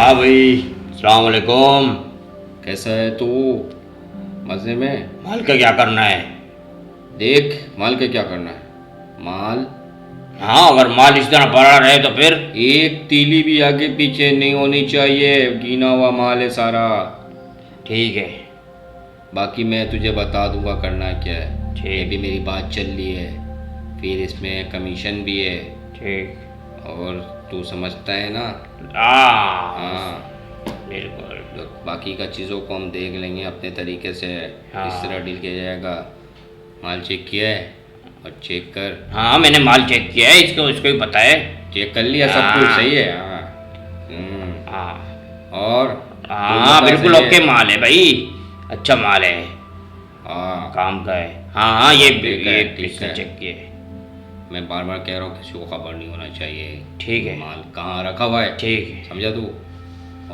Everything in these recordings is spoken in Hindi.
हाँ भाई, अस्सलाम वालेकुम। कैसा है तू? मज़े में? माल का क्या करना है? देख, माल का क्या करना है? माल हाँ, अगर माल इस तरह पड़ा रहे तो फिर? एक तीली भी आगे पीछे नहीं होनी चाहिए, गिना हुआ माल है सारा। ठीक है। बाकी मैं तुझे बता दूंगा करना क्या है। ठीक। ये भी मेरी बात चल रही है, फिर इसमें कमीशन भी है। ठीक। और तू समझता है ना? हाँ, हाँ। बिल्कुल। तो बाकी का चीज़ों को हम देख लेंगे अपने तरीके से, हाँ। किस तरह डील किया जाएगा। माल चेक किया है? और चेक कर। हाँ, मैंने माल चेक किया है, इसको ही पता है। चेक कर लिया सब कुछ? सही है। हाँ। हाँ। और हाँ, बिल्कुल सही है? ओके माल है भाई, अच्छा माल है, हाँ, काम का है। हाँ हाँ, ये ठीक है, ठीक इसने है। चेक किया है। मैं बार बार कह रहा हूँ किसी को खबर नहीं होना चाहिए। ठीक है। माल कहाँ रखा हुआ है, ठीक है। समझा तू?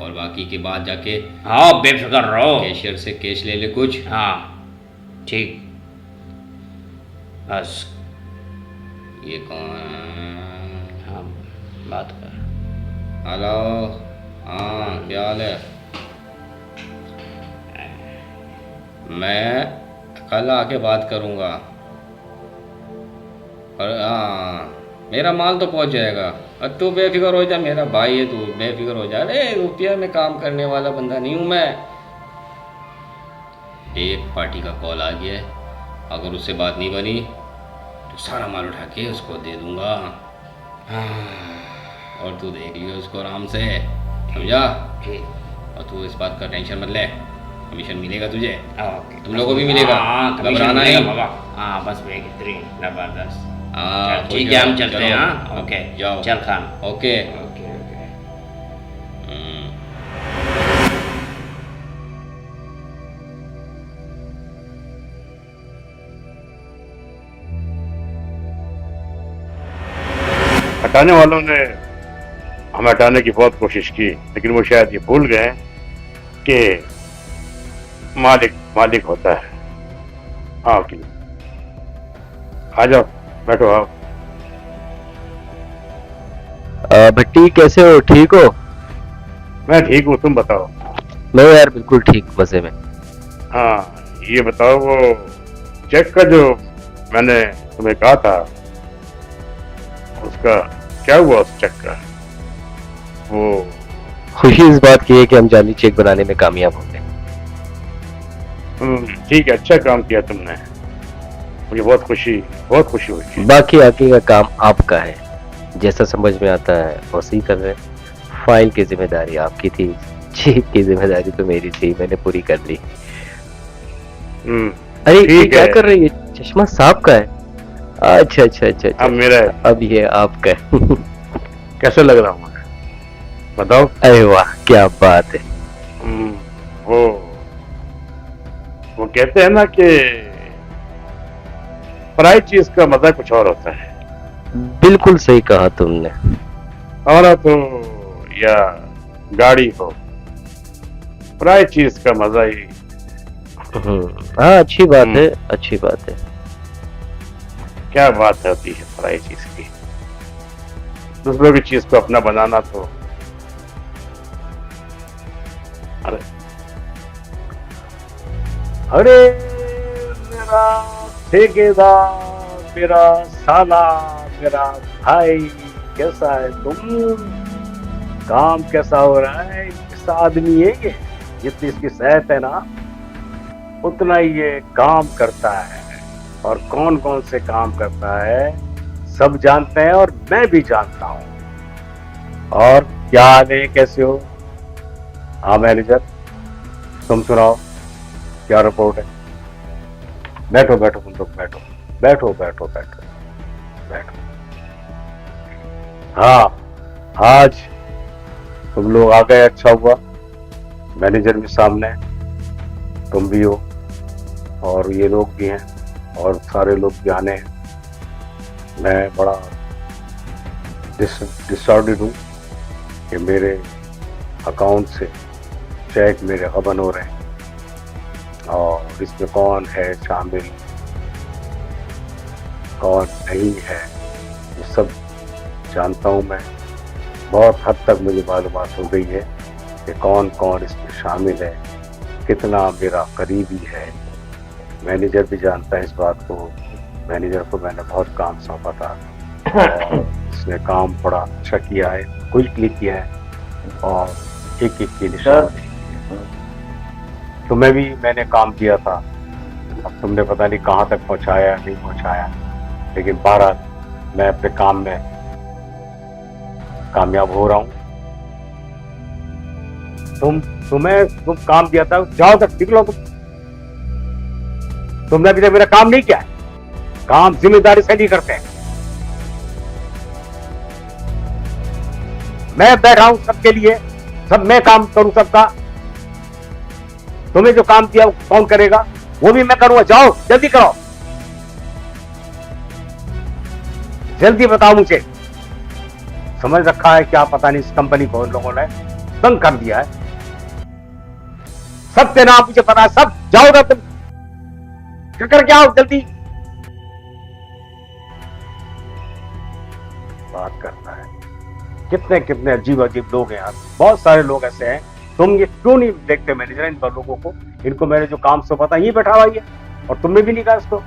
और बाकी की बात जाके हाँ, बेफिक्र रहो। कैशियर से कैश ले ले कुछ। हाँ, ठीक, बस। ये कौन है? हाँ, बात कर। हेलो। हाँ, क्या हाल है? मैं कल आके बात करूँगा। और हाँ, मेरा माल तो पहुँच जाएगा। और तू बेफिक्र हो जा, मेरा भाई है, तू बेफिक्र हो जा। अरे रुपया में काम करने वाला बंदा नहीं हूँ मैं। एक पार्टी का कॉल आ गया है, अगर उससे बात नहीं बनी तो सारा माल उठा के उसको दे दूँगा। और तू देख लियो उसको आराम से, समझा? ठीक। और तू इस बात का टेंशन मत ले, कमीशन मिलेगा तुझे। ओके। तुम लोगों को भी मिलेगा। हाँ, कमीशन घबराना मिलेगा नहीं। बाबा। हाँ, बस बेहतरीन, जबरदस्त। हाँ, चल, ठीक है, हम चलते हैं। हाँ, ओके, जाओ। चल खान। ओके। Okay okay. हम्म। हटाने वालों ने हमें हटाने की बहुत कोशिश की, लेकिन वो शायद ये भूल गए कि मालिक मालिक होता है। हाँ कि आ जाओ, बैठो आओ। भट्टी कैसे हो? ठीक हो? मैं ठीक हूँ, तुम बताओ। मैं यार बिल्कुल ठीक, मजे में। हाँ, ये बताओ, वो चेक का जो मैंने तुम्हें कहा था, उसका क्या हुआ? उस चेक का वो खुशी इस बात की है कि हम जाली चेक बनाने में कामयाब हो गए। ठीक है, अच्छा काम किया तुमने, मुझे बहुत खुशी हुई। बाकी आगे का काम आपका है, जैसा समझ में आता है वैसे ही कर रहे हैं। फाइल की जिम्मेदारी आपकी थी, चेक की जिम्मेदारी तो मेरी थी, मैंने पूरी कर ली। अरे ये ठीक क्या है। कर रही है? चश्मा सांप का है? अच्छा अच्छा अच्छा अच्छा, अब मेरा है। अब ये आपका है। कैसे लग रहा हूँ मैं, बताओ? अरे वाह, क्या बात है। वो कहते हैं ना कि पराई चीज का मजा कुछ और होता है। बिल्कुल सही कहा तुमने। औरत हो या गाड़ी हो, पराई चीज का मजा ही। हाँ, अच्छी बात है, अच्छी बात है। क्या बात होती है पराई चीज की, दूसरों की चीज को अपना बनाना तो। अरे अरे मेरा ठेकेदार, मेरा साला, मेरा भाई, कैसा है तुम? काम कैसा हो रहा है? इस आदमी है ये, जितनी इसकी सेहत है ना उतना ही ये काम करता है। और कौन कौन से काम करता है सब जानते हैं, और मैं भी जानता हूं। और क्या हाल है, कैसे हो? हाँ मैनेजर, तुम सुनाओ, क्या रिपोर्ट है? बैठो बैठो, तुम लोग बैठो बैठो बैठो बैठो बैठो। हाँ, आज तुम लोग आ गए, अच्छा हुआ। मैनेजर भी सामने है, तुम भी हो, और ये लोग भी हैं, और सारे लोग भी आने हैं। मैं बड़ा डिसऑर्डर्ड हूँ कि मेरे अकाउंट से चेक मेरे गबन हो रहे हैं, और इसमें कौन है शामिल, कौन नहीं है, ये सब जानता हूँ मैं। बहुत हद तक मुझे मालूमात हो गई है कि कौन कौन इसमें शामिल है, कितना मेरा करीबी है। मैनेजर भी जानता है इस बात को। मैनेजर को मैंने बहुत काम सौंपा था और इसने काम बड़ा अच्छा किया है, क्विकली किया है और एक एक की निशानी। तो मैंने काम किया था। अब तुमने पता नहीं कहाँ तक पहुँचाया नहीं पहुँचाया, लेकिन बहरहाल मैं अपने काम में कामयाब हो रहा हूँ। तुम काम दिया था, जाओ तक निकलो। तुमने अभी तक मेरा काम नहीं किया है। काम जिम्मेदारी से नहीं करते हैं। मैं बैठा हूं सबके लिए, सब मैं काम करूं सबका। तुम्हें जो काम दिया वो कौन करेगा, वो भी मैं करूंगा। जाओ जल्दी करो, जल्दी बताओ मुझे। समझ रखा है क्या पता नहीं इस कंपनी को उन लोगों ने तंग कर दिया है। सबके नाम मुझे पता है, सब। जाओ ना तुम, करके आओ जल्दी। बात करता है। कितने कितने अजीब अजीब लोग हैं यार, बहुत सारे लोग ऐसे हैं। तुम ये क्यों नहीं देखते मैनेजर इन लोगों को? इनको मैंने जो काम से पता ये बैठा हुआ है और तुमने भी नहीं कहा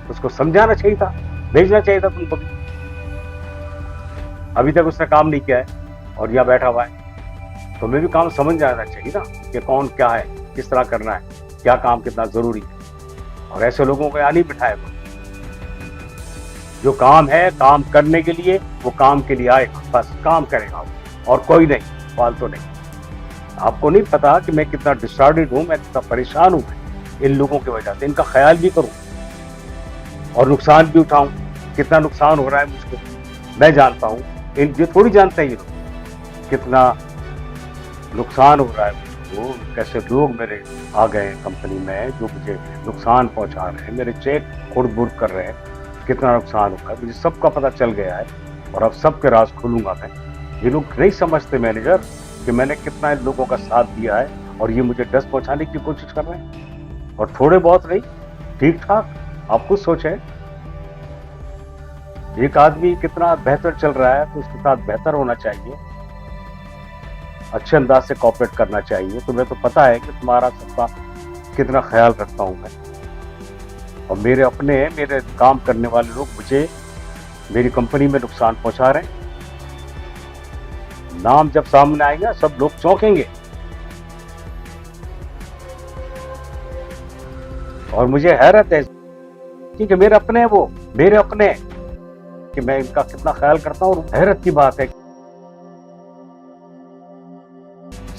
उसको समझाना चाहिए था, भेजना चाहिए था तुमको भी। अभी तक उसने काम नहीं किया है और यहाँ बैठा हुआ है। तुम्हें भी काम समझ जाना चाहिए ना कि कौन क्या है, किस तरह करना है, क्या काम कितना जरूरी है। और ऐसे लोगों को यहाँ नहीं बिठाया। जो काम है काम करने के लिए, वो काम के लिए आएगा, बस काम करेगा और कोई नहीं, फालतू नहीं। आपको नहीं पता कि मैं कितना डिस्टर्बेड हूं, मैं कितना परेशान हूं इन लोगों की वजह से। इनका ख्याल भी करूं और नुकसान भी उठाऊं। कितना नुकसान हो रहा है मुझको मैं जानता हूं, ये थोड़ी जानते हैं ये लोग कितना नुकसान हो रहा है मुझको। कैसे लोग मेरे आ गए हैं कंपनी में जो मुझे नुकसान पहुंचा रहे हैं, मेरे चेक खुर्द-बुर्द कर रहे हैं। कितना नुकसान होगा मुझे सबका पता चल गया है और अब सबके राज खोलूंगा मैं। ये लोग नहीं समझते मैनेजर कि मैंने कितना इन लोगों का साथ दिया है और ये मुझे डस पहुंचाने की कोशिश कर रहे हैं। और थोड़े बहुत नहीं, ठीक ठाक। आप खुद सोचें, एक आदमी कितना बेहतर चल रहा है तो उसके साथ बेहतर होना चाहिए, अच्छे अंदाज से कॉपरेट करना चाहिए। तुम्हें तो पता है कि तुम्हारा सबका कितना ख्याल रखता हूं मैं। और मेरे काम करने वाले लोग मुझे मेरी कंपनी में नुकसान पहुंचा रहे हैं। नाम जब सामने आएगा सब लोग चौंकेंगे। और मुझे हैरत है क्योंकि मेरे अपने हैं वो, मेरे अपने, कि मैं इनका कितना ख्याल करता हूँ। हैरत की बात है,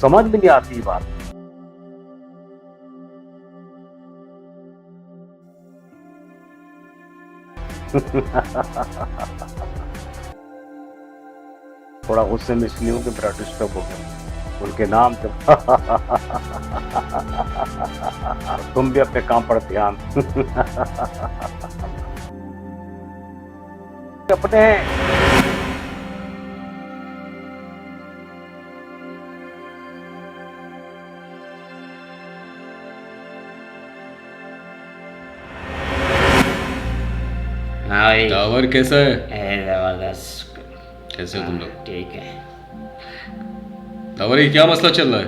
समझ में नहीं आती बात। थोड़ा गुस्से में इसलिए हूं कि मेरा डिस्टर्ब हो गया उनके नाम से। तुम भी अपने काम पर ध्यान। अपने हाँ भाई। टावर कैसा है? जबरदस्त। कैसे हो तुम लोग? ठीक है। टावर ये क्या मसला चल रहा है?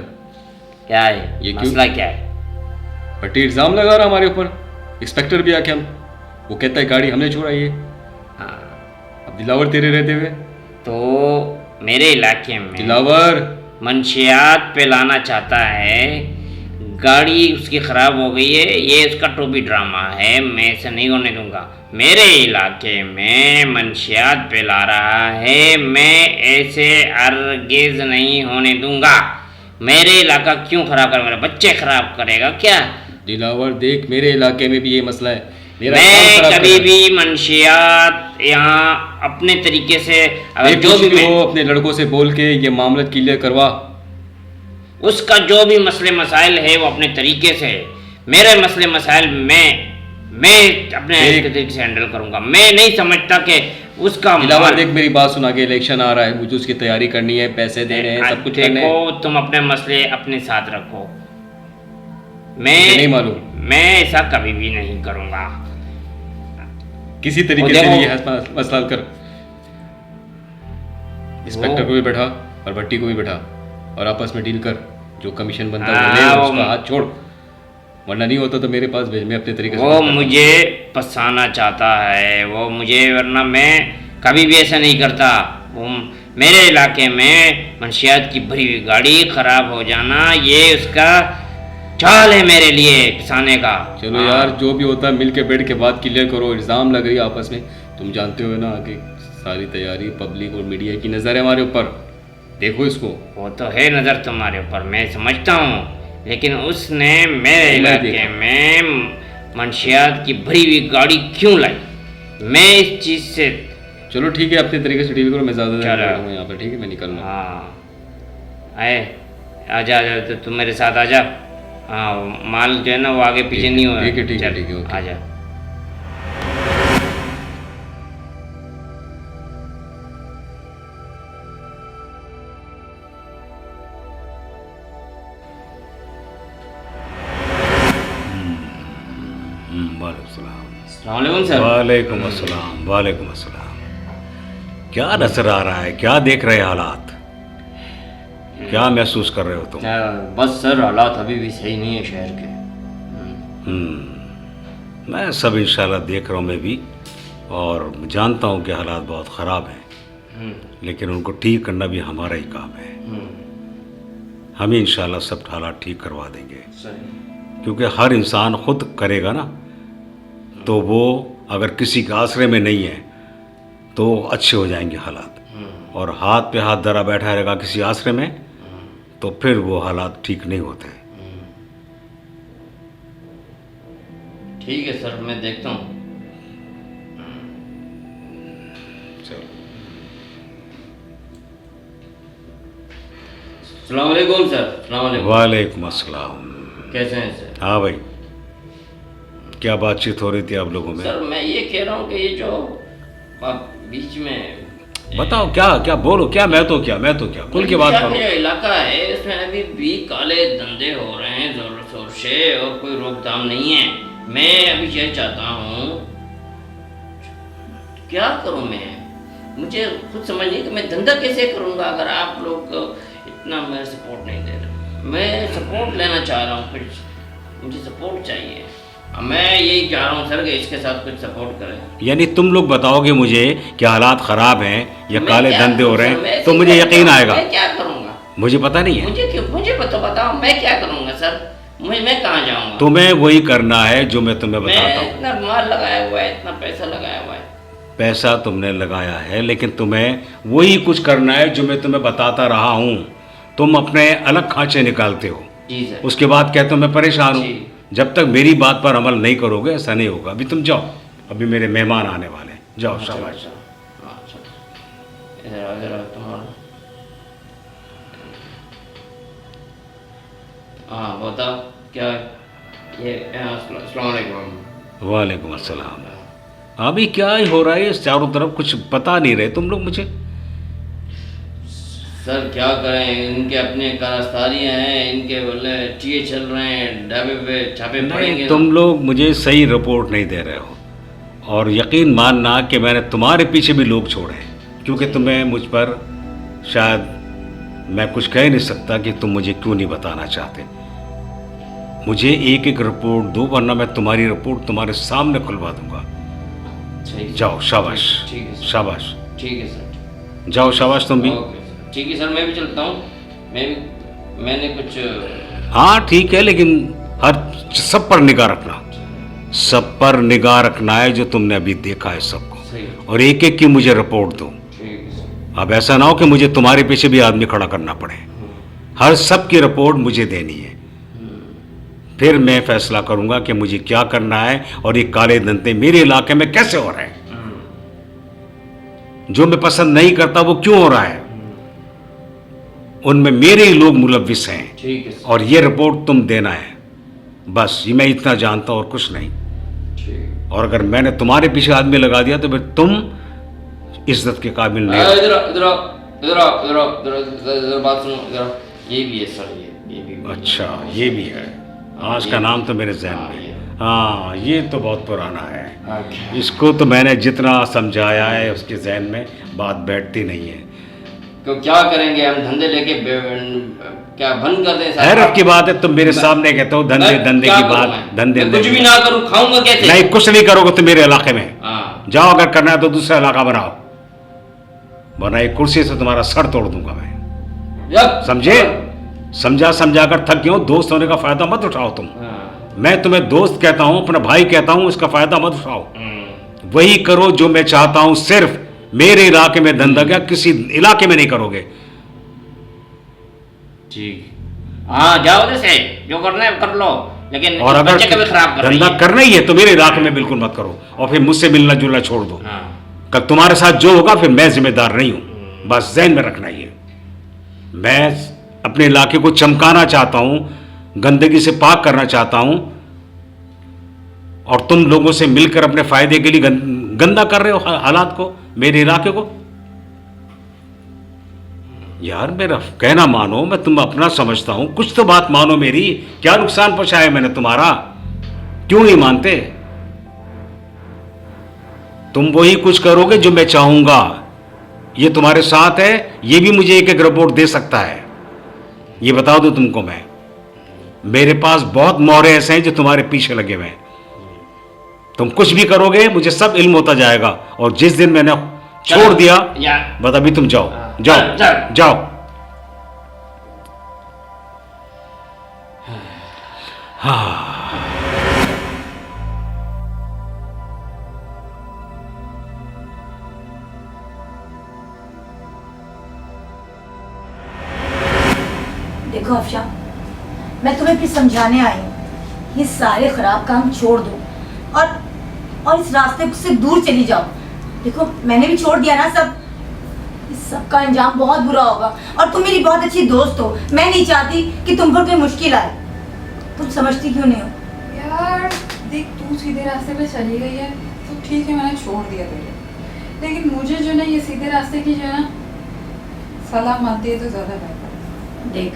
क्या है ये क्यों? मसला क्या है? पट्टी इल्जाम लगा रहा हमारे ऊपर। इंस्पेक्टर भी आके वो कहता है गाड़ी हमने चुराई है। हाँ अब दिलावर तेरे रहते हुए तो मेरे इलाके में दिलावर मंशियात पे लाना चाहता है, गाड़ी उसकी ख़राब हो गई है, ये उसका टोपी ड्रामा है, मैं ऐसे नहीं होने दूंगा। मेरे इलाके में मंशियात पे ला रहा है, मैं ऐसे अर्गिज़ नहीं होने दूंगा। मेरे इलाका क्यों ख़राब कर, मेरे बच्चे ख़राब करेगा क्या? दिलावर देख, मेरे इलाके में भी ये मसला है। मैं कभी भी मंशियात यहाँ अपने तरीके से अगर जो भी हो अपने लड़कों से बोल के ये मामला क्लियर करवा। उसका जो भी मसले मसाइल है वो अपने तरीके से, मेरे मसले मसाइल मैं अपने तरीके से हैंडल करूंगा। मैं नहीं समझता कि उसका दिलावर देख, मेरी बात सुना के इलेक्शन आ रहा है, मुझे उसकी तैयारी करनी है, पैसे देने हैं, सब कुछ करना है। देखो तुम अपने मसले अपने साथ रखो, मैं नहीं मालूम, मैं ऐसा कभी भी नहीं करूंगा। किसी तरीके से ये मसला हल कर। इंस्पेक्टर को भी बैठा और भट्टी को भी बैठा और आपस में डील कर। जो कमीशन बनता है हाँ, वो ले, वो- उसका हाथ छोड़, वरना नहीं होता तो मेरे पास भेज, मैं अपने तरीके से वो करता हूँ। मुझे फंसाना चाहता है वो मुझे, वरना मैं कभी भी ऐसा नहीं करता। वो मेरे इलाके में मंशियात की भरी हुई गाड़ी खराब हो जाना ये उसका चाल है मेरे लिए फंसाने का। चलो यार, जो भी होता है मिल के बैठ के बात क्लियर करो। इल्ज़ाम लग रही है आपस में, तुम जानते हो ना कि सारी तैयारी पब्लिक और मीडिया की नज़र है हमारे ऊपर, देखो इसको। वो तो है नज़र तुम्हारे ऊपर, मैं समझता हूँ, लेकिन उसने मेरे मैं इलाके देखा। में मंशियात की भरी हुई गाड़ी क्यों लाई? मैं इस चीज़ से चलो ठीक है, अपने तरीके से डील करो, मैं ज़्यादा देर चलो। नहीं बैठूंगा यहाँ पर, ठीक है, मैं निकल रहा हूँ। हाँ आए, आजा आजा, तो तुम मेरे साथ आजा। हाँ माल जो है ना वो आगे पीछे नहीं हो रहा। ठीक है, ठीक है, चल, ठीक है, ओके। आजा। अस्सलामुअलैकुम सर। वालेकुम अस्सलाम, वालेकुम अस्सलाम। क्या नजर आ रहा है, क्या देख रहे हैं हालात, क्या महसूस कर रहे हो तुम? बस सर हालात अभी भी सही नहीं है शहर के। मैं सब इंशाल्लाह देख रहा हूँ मैं भी, और जानता हूँ कि हालात बहुत ख़राब हैं, लेकिन उनको ठीक करना भी हमारा ही काम है। हम ही इंशाल्लाह सब हालात ठीक करवा देंगे, क्योंकि हर इंसान खुद करेगा ना, तो वो अगर किसी के आसरे में नहीं है तो अच्छे हो जाएंगे हालात, और हाथ पे हाथ धरा बैठा रहेगा किसी आसरे में तो फिर वो हालात ठीक नहीं होते। ठीक है सर, मैं देखता हूँ। अस्सलामुअलैकुम सर। अस्सलामुअलैकुम। वालेकुम अस्सलाम। कैसे हैं सर? हाँ भाई, क्या बातचीत हो रही थी आप लोगों में? सर मैं ये कह रहा हूँ कि ये जो आप बीच में बताओ, क्या क्या बोलो, क्या मैं तो क्या खुल के बात करो। जो इलाका है इसमें अभी भी काले धंधे हो रहे हैं जोर शोर से, और कोई रोकथाम नहीं है। मैं अभी ये चाहता हूँ, क्या करूँ मैं, मुझे खुद समझ नहीं कि मैं धंधा कैसे करूँगा अगर आप लोग इतना मेरे सपोर्ट नहीं दे रहे। मैं सपोर्ट लेना चाह रहा हूँ, कुछ मुझे सपोर्ट चाहिए। मैं यही चाह रहा हूँ सर कि इसके साथ कुछ सपोर्ट करें। यानी तुम लोग बताओगे मुझे कि हालात खराब हैं या मैं काले क्या धंधे हो करूं रहे सर? मैं हैं, ऐसे तो मुझे क्या यकीन करूं? आएगा। मैं क्या करूँगा? मुझे पता नहीं है। मुझे क्यों, मुझे बताओ मैं क्या करूँगा सर? मैं कहाँ जाऊँगा? तुम्हें वही करना है जो मैं तुम्हें बताता हूँ। इतना माल लगाया हुआ है, इतना पैसा लगाया हुआ है। पैसा तुमने लगाया है, लेकिन तुम्हें वही कुछ करना है जो मैं तुम्हें बताता रहा हूँ। तुम अपने अलग खांचे निकालते हो, जी सर। उसके बाद कहते हो मैं परेशान हूँ। जी। जब तक मेरी बात पर अमल नहीं करोगे ऐसा नहीं होगा। अभी तुम जाओ, अभी मेरे मेहमान आने वाले हैं, जाओ शाबाश। इधर आओ, इधर आओ, तुम्हारा। हाँ बताओ क्या ये? अस्सलाम वालेकुम। वालेकुम अस्सलाम। अभी क्या ही हो रहा है इस चारों तरफ, कुछ बता नहीं रहे तुम लोग मुझे। सर क्या करें, इनके अपने कारस्तारियाँ हैं, इनके बोले टीए चल रहे हैं, ढाबे पे छापे पड़ेंगे। नहीं, तुम लोग मुझे सही रिपोर्ट नहीं दे रहे हो, और यकीन मानना कि मैंने तुम्हारे पीछे भी लोग छोड़े हैं, क्योंकि तुम्हें मुझ पर शायद मैं कुछ कह नहीं सकता कि तुम मुझे क्यों नहीं बताना चाहते। मुझे एक एक रिपोर्ट दो, वरना मैं तुम्हारी रिपोर्ट तुम्हारे सामने खुलवा दूंगा। ठीक है। जाओ शाबाश, ठीक है सर। शाबाश, ठीक है सर। जाओ शाबाश तुम भी। Okay sir. ठीक है सर, मैं भी चलता हूँ। मैंने कुछ हाँ ठीक है, लेकिन हर सब पर निगाह रखना, सब पर निगाह रखना है जो तुमने अभी देखा है सबको, सही। और एक एक की मुझे रिपोर्ट दो। ठीक है सर। अब ऐसा ना हो कि मुझे तुम्हारे पीछे भी आदमी खड़ा करना पड़े। हर सब की रिपोर्ट मुझे देनी है, फिर मैं फैसला करूंगा कि मुझे क्या करना है, और ये काले धंधे मेरे इलाके में कैसे हो रहे हैं। जो मैं पसंद नहीं करता वो क्यों हो रहा है, उनमें मेरे ही लोग मुलव्विस हैं, ठीक है सर। और ये रिपोर्ट तुम देना है। बस ये मैं इतना जानता हूं और कुछ नहीं। ठीक। और अगर मैंने तुम्हारे पीछे आदमी लगा दिया तो फिर तुम इज्जत के काबिल नहीं हो। इधर आओ, इधर आओ, इधर आओ, इधर आओ, इधर बात सुनो, इधर आओ। ये भी है सर, ये भी। अच्छा, ये भी है। आज का नाम तो मेरे जहन में है। हाँ, ये तो बहुत पुराना है। ओके। इसको तो मैंने जितना समझाया है उसके जहन में बात बैठती नहीं है। तो क्या करेंगे हम, धंधे लेके क्या बंद कर दे हैरत की बात है, तुम मेरे सामने कहते हो धंधे धंधे की बात, धंधे कुछ भी ना करूं, खाऊंगा कैसे? नहीं, कुछ नहीं करोगे तुम मेरे इलाके में। हाँ। जाओ, अगर करना है तो दूसरा इलाका बनाओ, वरना एक कुर्सी से तुम्हारा सर तोड़ दूंगा मैं। समझे? समझा समझा कर थक गया हूं। दोस्त होने का फायदा मत उठाओ तुम। मैं तुम्हें दोस्त कहता हूं, अपना भाई कहता हूं, इसका फायदा मत उठाओ। वही करो जो मैं चाहता हूं, सिर्फ मेरे इलाके में धंधा, क्या किसी इलाके में नहीं करोगे। ठीक, हाँ जाओ, जैसे जो करना है कर लो, लेकिन और अगर बच्चे कभी खराब कर रही धंधा है। करना ही है तो मेरे इलाके में बिल्कुल मत करो, और फिर मुझसे मिलना जुलना छोड़ दो। हाँ। कल तुम्हारे साथ जो होगा फिर मैं जिम्मेदार नहीं हूं, बस ज़हन में रखना ही है। मैं अपने इलाके को चमकाना चाहता हूं, गंदगी से पाक करना चाहता हूं, और तुम लोगों से मिलकर अपने फायदे के लिए गंदा कर रहे हो हालात को, मेरे इलाके को। यार मेरा कहना मानो, मैं तुम अपना समझता हूं, कुछ तो बात मानो मेरी। क्या नुकसान पहुंचाया मैंने तुम्हारा? क्यों नहीं मानते? तुम वही कुछ करोगे जो मैं चाहूंगा। ये तुम्हारे साथ है, ये भी मुझे एक एक रिपोर्ट दे सकता है, ये बता दो तुमको मैं। मेरे पास बहुत मोहरे ऐसे हैं जो तुम्हारे पीछे लगे हुए हैं। तुम कुछ भी करोगे मुझे सब इल्म होता जाएगा, और जिस दिन मैंने छोड़ दिया, बस अभी तुम जाओ, जाओ जाओ। हाँ, देखो अफशा, मैं तुम्हें फिर समझाने आई हूँ, ये सारे खराब काम छोड़ दो और इस रास्ते से दूर चली जाओ। देखो मैंने भी छोड़ दिया ना सब, इस सब का अंजाम बहुत बुरा होगा, और तुम मेरी बहुत अच्छी दोस्त हो, मैं नहीं चाहती कि तुम पर कोई मुश्किल आए। तुम समझती क्यों नहीं हो? यार देख, तू सीधे रास्ते पे चली गई है तो ठीक है, मैंने छोड़ दिया तुझे, लेकिन मुझे जो ना ये सीधे रास्ते की जो है ना सलाह मत दे तो ज़्यादा बेहतर है। देख,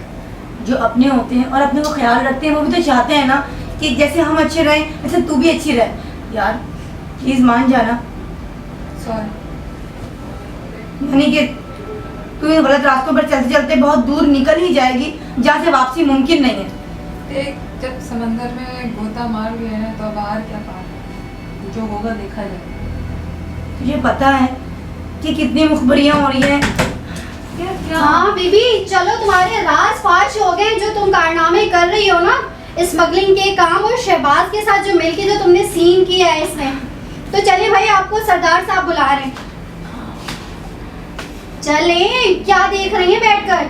जो अपने होते हैं और अपने को ख्याल रखते हैं वो भी तो चाहते हैं ना कि जैसे हम अच्छे रहें वैसे तू भी अच्छी रहे। यार प्लीज मान जाना। सॉरी। यानी कि तू इन गलत रास्तों पर चलते चलते बहुत दूर निकल ही जाएगी जहाँ से वापसी मुमकिन नहीं है। देख, जब समंदर में गोता मार गए हैं तो बाहर क्या पार है, जो होगा देखा जाएगा। तुझे पता है कि कितनी मुखबरियाँ हो रही हैं? हाँ बीबी, चलो तुम्हारे राज फाश हो गए जो तुम कारनामे कर रही हो ना, स्मगलिंग के काम और शहबाज के साथ जो मिलके जो तुमने सीन किया है इसमें। तो चलिए भाई, आपको सरदार साहब बुला रहे हैं। चले, क्या देख रही हैं बैठकर?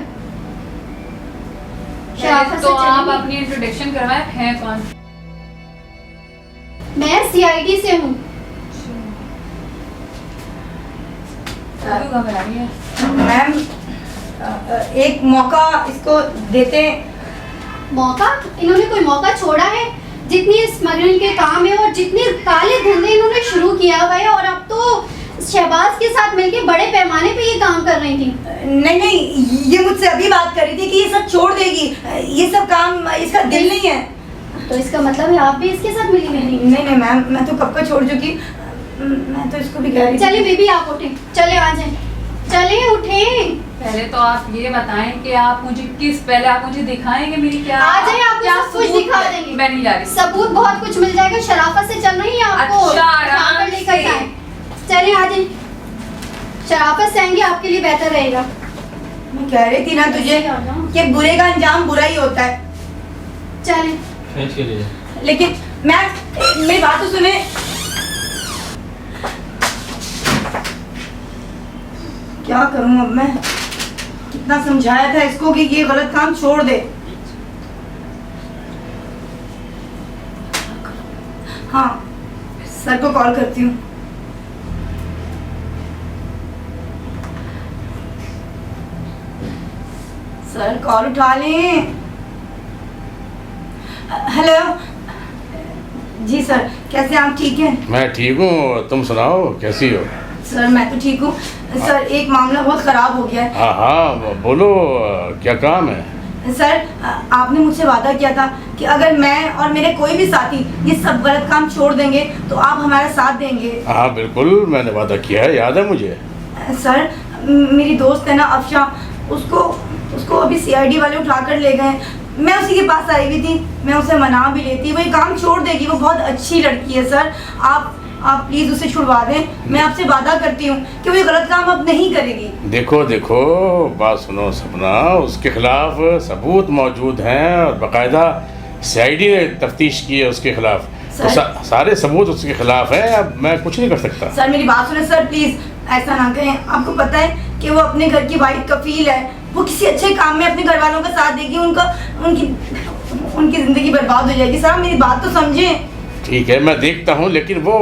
तो आप अपनी इंट्रोडक्शन करवाएं, हैं कौन? मैं सीआईडी से हूँ। मैम एक मौका इसको देते। मौका? इन्होंने कोई मौका छोड़ा है? जितनी स्मगलिंग के काम है और जितने काले धंधे इन्होंने शुरू किया हुआ है, और अब तो शहबाज के साथ मिलके बड़े पैमाने पे ये काम कर रही थी। नहीं, ये मुझसे अभी बात कर रही थी कि ये सब छोड़ देगी, ये सब काम इसका दिल नहीं है। तो इसका मतलब है आप भी इसके साथ मिली हुई? नहीं मैम, मैं तो कब का छोड़ चुकी, मैं तो इसको भी कह रही थी। चलिए बीबी, आप उठे, चले आ जाए, चले उठे। पहले तो आप ये बताएं कि आप मुझे पहले आप मुझे दिखाएंगे मेरी क्या, आ जाए, आपको क्या सब कुछ सबूत दिखा है? देंगे। मैं नहीं जा रही। सबूत बहुत कुछ मिल जाएगा, शराफत से चल रही है आपको। अच्छा, आराम लेकर से। जाए, चले आ जाए, शराफत से आएंगे आपके लिए बेहतर रहेगा। मैं कह रही थी ना तुझे कि बुरे का अंजाम बुरा ही होता है। चले, लेकिन मैम मेरी बात तो सुने। क्या करूं अब मैं? कितना समझाया था इसको कि ये गलत काम छोड़ दे। हाँ, सर को कॉल करती हूँ। सर कॉल उठा लें। हेलो जी सर, कैसे आप? ठीक हैं? मैं ठीक हूँ, तुम सुनाओ कैसी हो? सर मैं तो ठीक हूँ सर, एक मामला बहुत ख़राब हो गया है। हाँ हाँ बोलो, क्या काम है? सर आपने मुझसे वादा किया था कि अगर मैं और मेरे कोई भी साथी ये सब गलत काम छोड़ देंगे तो आप हमारा साथ देंगे। हाँ बिल्कुल, मैंने वादा किया है, याद है मुझे। सर मेरी दोस्त है ना अफशा, उसको उसको अभी सीआईडी वाले उठा कर ले गए। मैं उसी के पास आई हुई थी, मैं उसे मना भी लेती, वो ये काम छोड़ देगी, वो बहुत अच्छी लड़की है सर। आप प्लीज उसे छुड़वा दें, मैं आपसे वादा करती हूँ कि वो ये गलत काम अब नहीं करेगी। देखो देखो, बात सुनो सपना, उसके खिलाफ सबूत मौजूद हैं और बाकायदा सीआईडी ने तफ्तीश की है उसके खिलाफ, तो सारे सबूत उसके खिलाफ हैं। अब मैं कुछ नहीं कर सकता। सर मेरी बात सुने सर, प्लीज ऐसा ना कहें। आपको पता है कि वो अपने घर की वाइट कफील है, वो किसी अच्छे काम में अपने घर वालों का साथ देगी, उनकी जिंदगी बर्बाद हो जाएगी। सर मेरी बात तो समझें। ठीक है, मैं देखता हूँ, लेकिन वो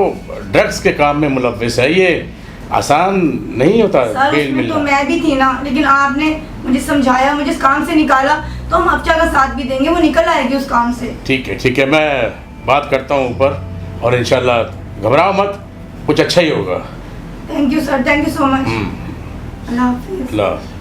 ड्रग्स के काम में मुलव्विस है, ये आसान नहीं होता सर बेल उसमें मिलना। तो मैं भी थी ना, लेकिन आपने मुझे समझाया, मुझे इस काम से निकाला, तो हम अफजा का साथ भी देंगे, वो निकल आएगी उस काम से। ठीक है, मैं बात करता हूँ ऊपर, और इंशाल्लाह घबराओ मत, कुछ अच्छा ही होगा। Thank you sir, thank you so much. अल्लाह हाफिज़। अल्लाह।